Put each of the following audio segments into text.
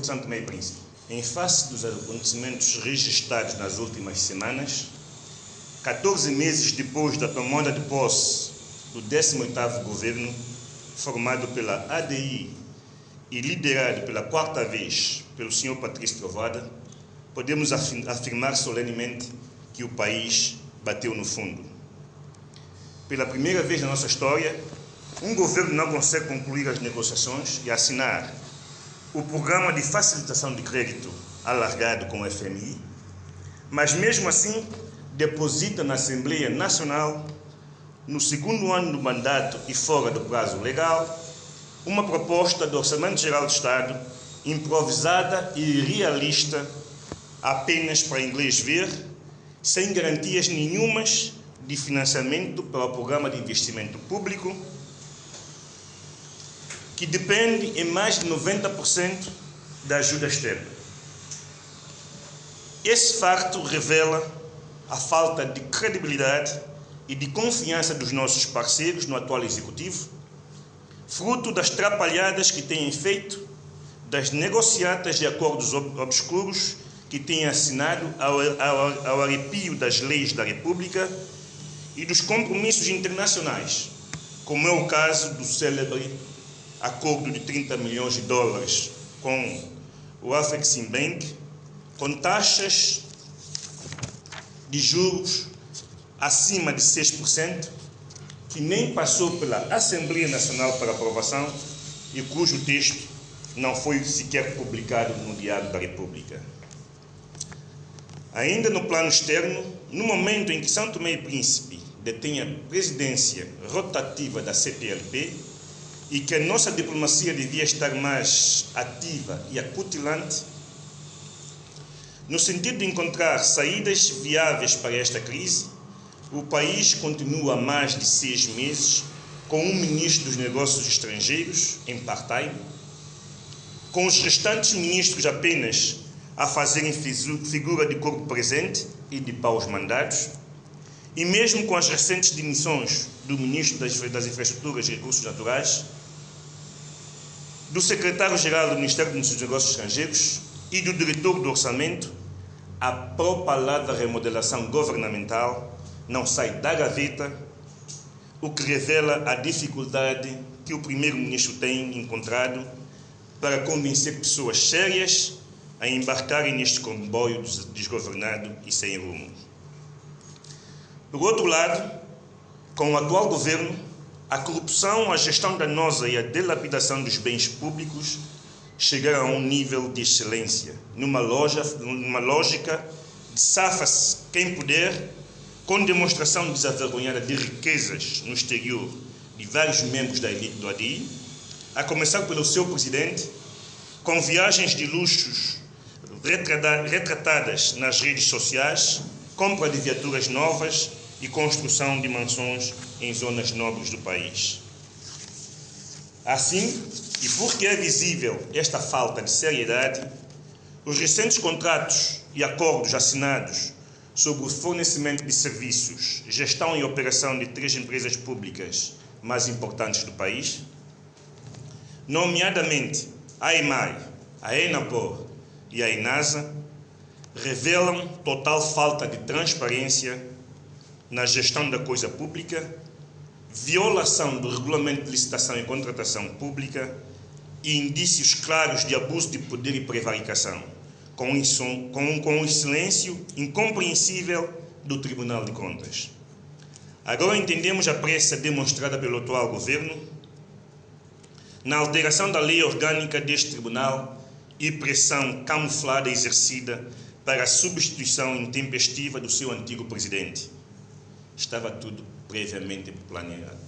São Tomé e Príncipe. Em face dos acontecimentos registrados nas últimas semanas, 14 meses depois da tomada de posse do 18º governo, formado pela ADI e liderado pela quarta vez pelo Sr. Patrício Trovoada, podemos afirmar solenemente que o país bateu no fundo. Pela primeira vez na nossa história, um governo não consegue concluir as negociações e assinar o programa de facilitação de crédito alargado com o FMI, mas mesmo assim deposita na Assembleia Nacional, no segundo ano do mandato e fora do prazo legal, uma proposta do Orçamento Geral do Estado improvisada e irrealista, apenas para inglês ver, sem garantias nenhumas de financiamento para o programa de investimento público, que depende em mais de 90% da ajuda externa. Esse facto revela a falta de credibilidade e de confiança dos nossos parceiros no atual executivo, fruto das trapalhadas que têm feito, das negociatas de acordos obscuros que têm assinado ao arrepio das leis da República e dos compromissos internacionais, como é o caso do célebre acordo de 30 milhões de dólares com o Afreximbank, com taxas de juros acima de 6%, que nem passou pela Assembleia Nacional para aprovação e cujo texto não foi sequer publicado no Diário da República. Ainda no plano externo, no momento em que São Tomé e Príncipe detém a presidência rotativa da CPLP e que a nossa diplomacia devia estar mais ativa e acutilante, no sentido de encontrar saídas viáveis para esta crise, o país continua há mais de 6 meses com um ministro dos Negócios Estrangeiros em part-time, com os restantes ministros apenas a fazerem figura de corpo presente e de paus mandados, e mesmo com as recentes demissões do ministro das Infraestruturas e Recursos Naturais, do secretário-geral do Ministério dos Negócios Estrangeiros e do diretor do Orçamento, a propalada remodelação governamental não sai da gaveta, o que revela a dificuldade que o primeiro-ministro tem encontrado para convencer pessoas sérias a embarcarem neste comboio desgovernado e sem rumo. Por outro lado, com o atual governo, a corrupção, a gestão danosa e a dilapidação dos bens públicos chegaram a um nível de excelência, numa lógica de safa-se quem puder, com demonstração desavergonhada de riquezas no exterior de vários membros da elite do ADI, a começar pelo seu presidente, com viagens de luxos retratadas nas redes sociais, compra de viaturas novas e construção de mansões em zonas nobres do país. Assim, e porque é visível esta falta de seriedade, os recentes contratos e acordos assinados sobre o fornecimento de serviços, gestão e operação de 3 empresas públicas mais importantes do país, nomeadamente a EMAI, a ENAPOR e a ENASA, revelam total falta de transparência na gestão da coisa pública, violação do regulamento de licitação e contratação pública e indícios claros de abuso de poder e prevaricação, com o silêncio incompreensível do Tribunal de Contas. Agora entendemos a pressa demonstrada pelo atual governo na alteração da lei orgânica deste tribunal e pressão camuflada exercida para a substituição intempestiva do seu antigo presidente. Estava tudo previamente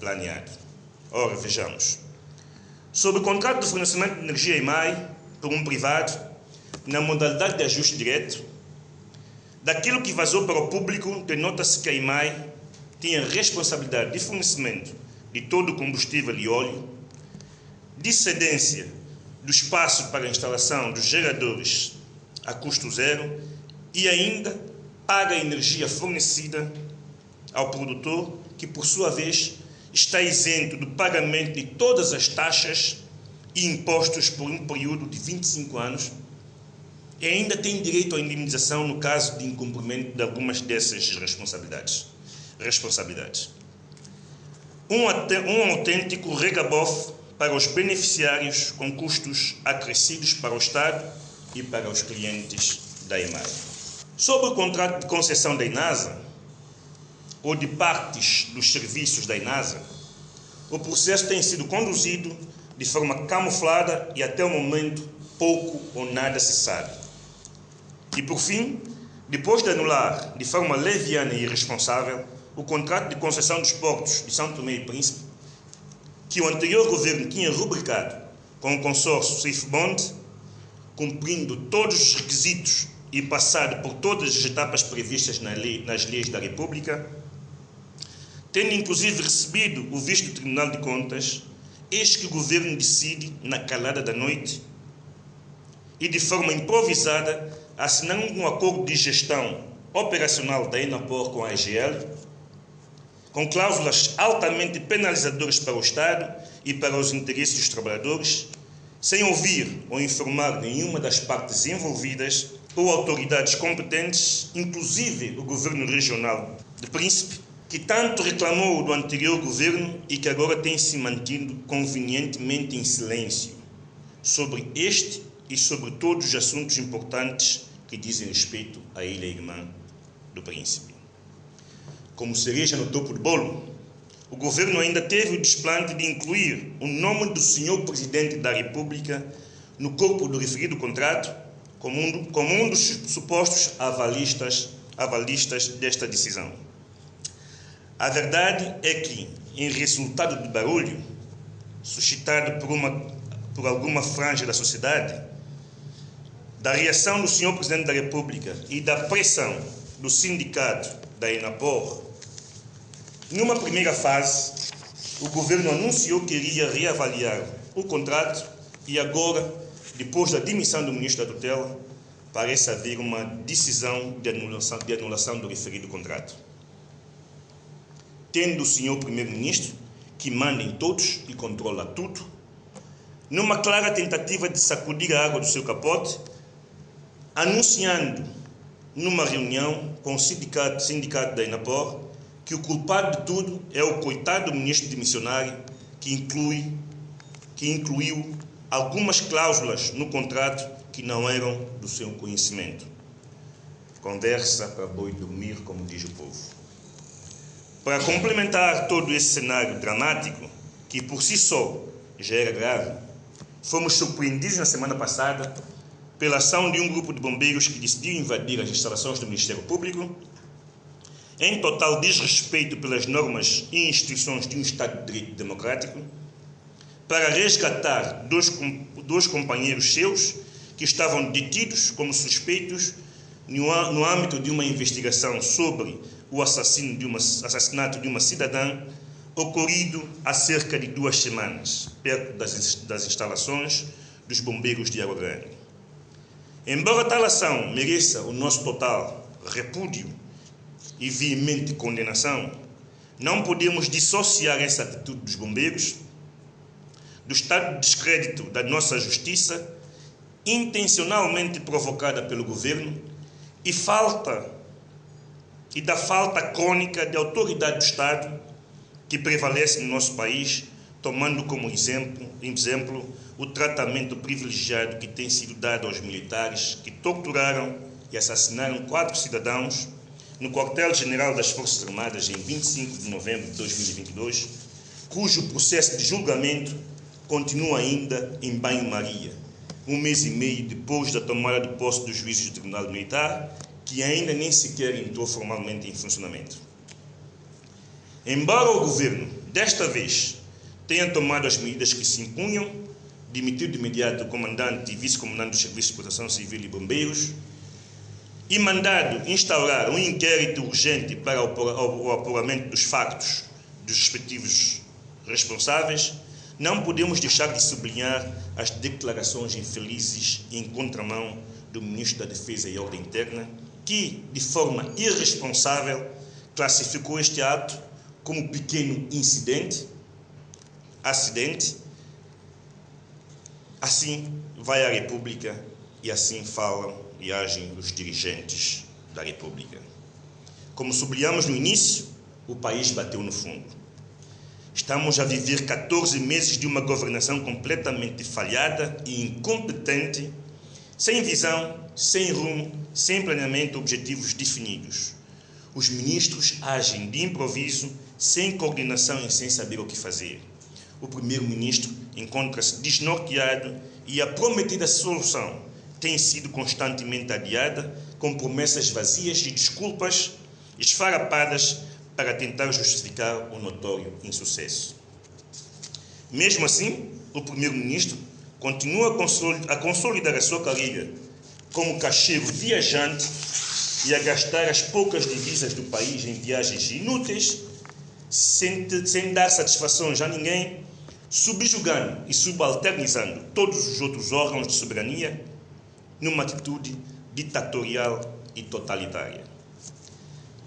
planeado. Ora, vejamos. Sob o contrato de fornecimento de energia EMAI por um privado, na modalidade de ajuste direto, daquilo que vazou para o público, denota-se que a EMAI tinha responsabilidade de fornecimento de todo o combustível e óleo, de cedência do espaço para a instalação dos geradores a custo zero e ainda paga a energia fornecida ao produtor, que por sua vez está isento do pagamento de todas as taxas e impostos por um período de 25 anos, e ainda tem direito à indemnização no caso de incumprimento de algumas dessas responsabilidades. Um autêntico regabof para os beneficiários com custos acrescidos para o Estado e para os clientes da EMAG. Sobre o contrato de concessão da INASA, ou de partes dos serviços da INASA, o processo tem sido conduzido de forma camuflada e até o momento pouco ou nada se sabe. E por fim, depois de anular de forma leviana e irresponsável o contrato de concessão dos portos de São Tomé e Príncipe, que o anterior governo tinha rubricado com o consórcio SWIFT-Bond, cumprindo todos os requisitos e passado por todas as etapas previstas nas leis da República, tendo inclusive recebido o visto do Tribunal de Contas, eis que o governo decide, na calada da noite, e de forma improvisada, assinar um acordo de gestão operacional da Enapor com a AGL, com cláusulas altamente penalizadoras para o Estado e para os interesses dos trabalhadores, sem ouvir ou informar nenhuma das partes envolvidas ou autoridades competentes, inclusive o governo regional de Príncipe, que tanto reclamou do anterior governo e que agora tem se mantido convenientemente em silêncio sobre este e sobre todos os assuntos importantes que dizem respeito à ilha irmã do Príncipe. Como cereja no topo do bolo, o governo ainda teve o desplante de incluir o nome do senhor Presidente da República no corpo do referido contrato como um dos supostos avalistas desta decisão. A verdade é que, em resultado do barulho suscitado por alguma franja da sociedade, da reação do senhor Presidente da República e da pressão do sindicato da Enapor, numa primeira fase, o governo anunciou que iria reavaliar o contrato e agora, depois da demissão do ministro da tutela, parece haver uma decisão de anulação do referido contrato. Tendo o senhor primeiro-ministro, que manda em todos e controla tudo, numa clara tentativa de sacudir a água do seu capote, anunciando numa reunião com o sindicato da Enapor que o culpado de tudo é o coitado ministro demissionário que incluiu algumas cláusulas no contrato que não eram do seu conhecimento. Conversa para boi dormir, como diz o povo. Para complementar todo esse cenário dramático, que por si só já era grave, fomos surpreendidos na semana passada pela ação de um grupo de bombeiros que decidiu invadir as instalações do Ministério Público, em total desrespeito pelas normas e instituições de um Estado de Direito democrático, para resgatar dois companheiros seus que estavam detidos como suspeitos no âmbito de uma investigação sobre o assassinato de uma cidadã ocorrido há cerca de 2 semanas, perto das instalações dos bombeiros de Água Grande. Embora tal ação mereça o nosso total repúdio e veemente condenação, não podemos dissociar essa atitude dos bombeiros do estado de descrédito da nossa justiça, intencionalmente provocada pelo governo, e da falta crônica de autoridade do Estado que prevalece no nosso país, tomando como exemplo o tratamento privilegiado que tem sido dado aos militares que torturaram e assassinaram 4 cidadãos no quartel-general das Forças Armadas em 25 de novembro de 2022, cujo processo de julgamento continua ainda em banho-maria, 1 mês e meio depois da tomada de posse dos juízes do Tribunal Militar, que ainda nem sequer entrou formalmente em funcionamento. Embora o governo, desta vez, tenha tomado as medidas que se impunham, demitiu de imediato o comandante e vice-comandante do Serviço de Proteção Civil e Bombeiros e mandado instaurar um inquérito urgente para o apuramento dos factos dos respectivos responsáveis, não podemos deixar de sublinhar as declarações infelizes em contramão do Ministro da Defesa e Ordem Interna, que, de forma irresponsável, classificou este ato como pequeno acidente. Assim vai a República e assim falam e agem os dirigentes da República. Como sublinhamos no início, o país bateu no fundo. Estamos a viver 14 meses de uma governação completamente falhada e incompetente, sem visão, sem rumo, sem planeamento, objetivos definidos. Os ministros agem de improviso, sem coordenação e sem saber o que fazer. O primeiro-ministro encontra-se desnorteado e a prometida solução tem sido constantemente adiada, com promessas vazias de desculpas esfarapadas para tentar justificar o notório insucesso. Mesmo assim, o primeiro-ministro continua a consolidar a sua carreira como caixeiro viajante e a gastar as poucas divisas do país em viagens inúteis, sem dar satisfações a ninguém, subjugando e subalternizando todos os outros órgãos de soberania numa atitude ditatorial e totalitária.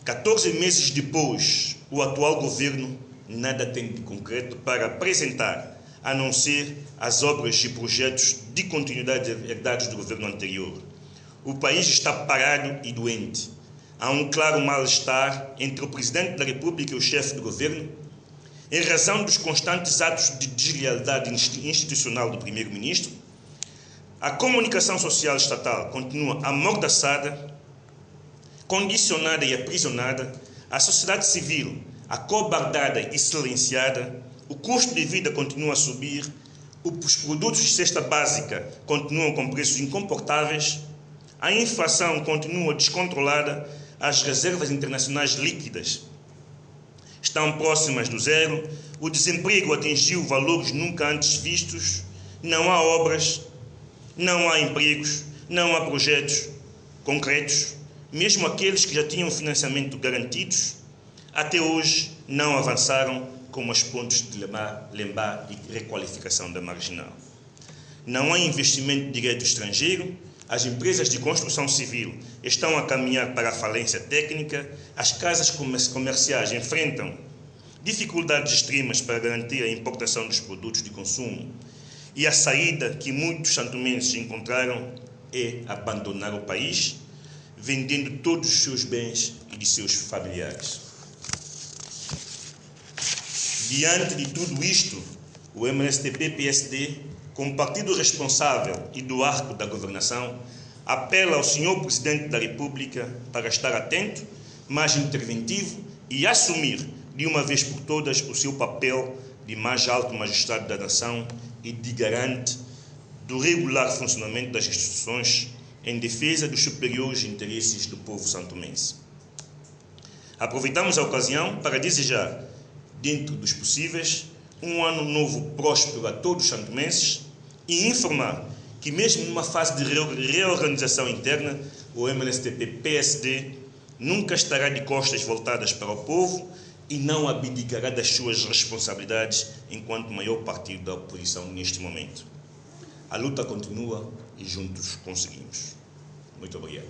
14 meses depois, o atual governo nada tem de concreto para apresentar, a não ser as obras e projetos de continuidade herdados do governo anterior. O país está parado e doente. Há um claro mal-estar entre o Presidente da República e o chefe do governo, em razão dos constantes atos de deslealdade institucional do Primeiro-Ministro. A comunicação social estatal continua amordaçada, condicionada e aprisionada, a sociedade civil acobardada e silenciada, o custo de vida continua a subir, os produtos de cesta básica continuam com preços incomportáveis, a inflação continua descontrolada, as reservas internacionais líquidas estão próximas do zero, o desemprego atingiu valores nunca antes vistos, não há obras, não há empregos, não há projetos concretos, mesmo aqueles que já tinham financiamento garantidos, até hoje não avançaram, como as pontes de Lembá e requalificação da Marginal. Não há investimento direto estrangeiro, as empresas de construção civil estão a caminhar para a falência técnica, as casas comerciais enfrentam dificuldades extremas para garantir a importação dos produtos de consumo, e a saída que muitos santomenses encontraram é abandonar o país, vendendo todos os seus bens e de seus familiares. Diante de tudo isto, o MSTP-PSD, como partido responsável e do arco da governação, apela ao senhor Presidente da República para estar atento, mais interventivo e assumir de uma vez por todas o seu papel de mais alto magistrado da nação e de garante do regular funcionamento das instituições em defesa dos superiores interesses do povo santomense. Aproveitamos a ocasião para desejar, dentro dos possíveis, um ano novo próspero a todos os santomenses e informar que mesmo numa fase de reorganização interna, o MSTP-PSD nunca estará de costas voltadas para o povo e não abdicará das suas responsabilidades enquanto maior partido da oposição neste momento. A luta continua e juntos conseguimos. Muito obrigado.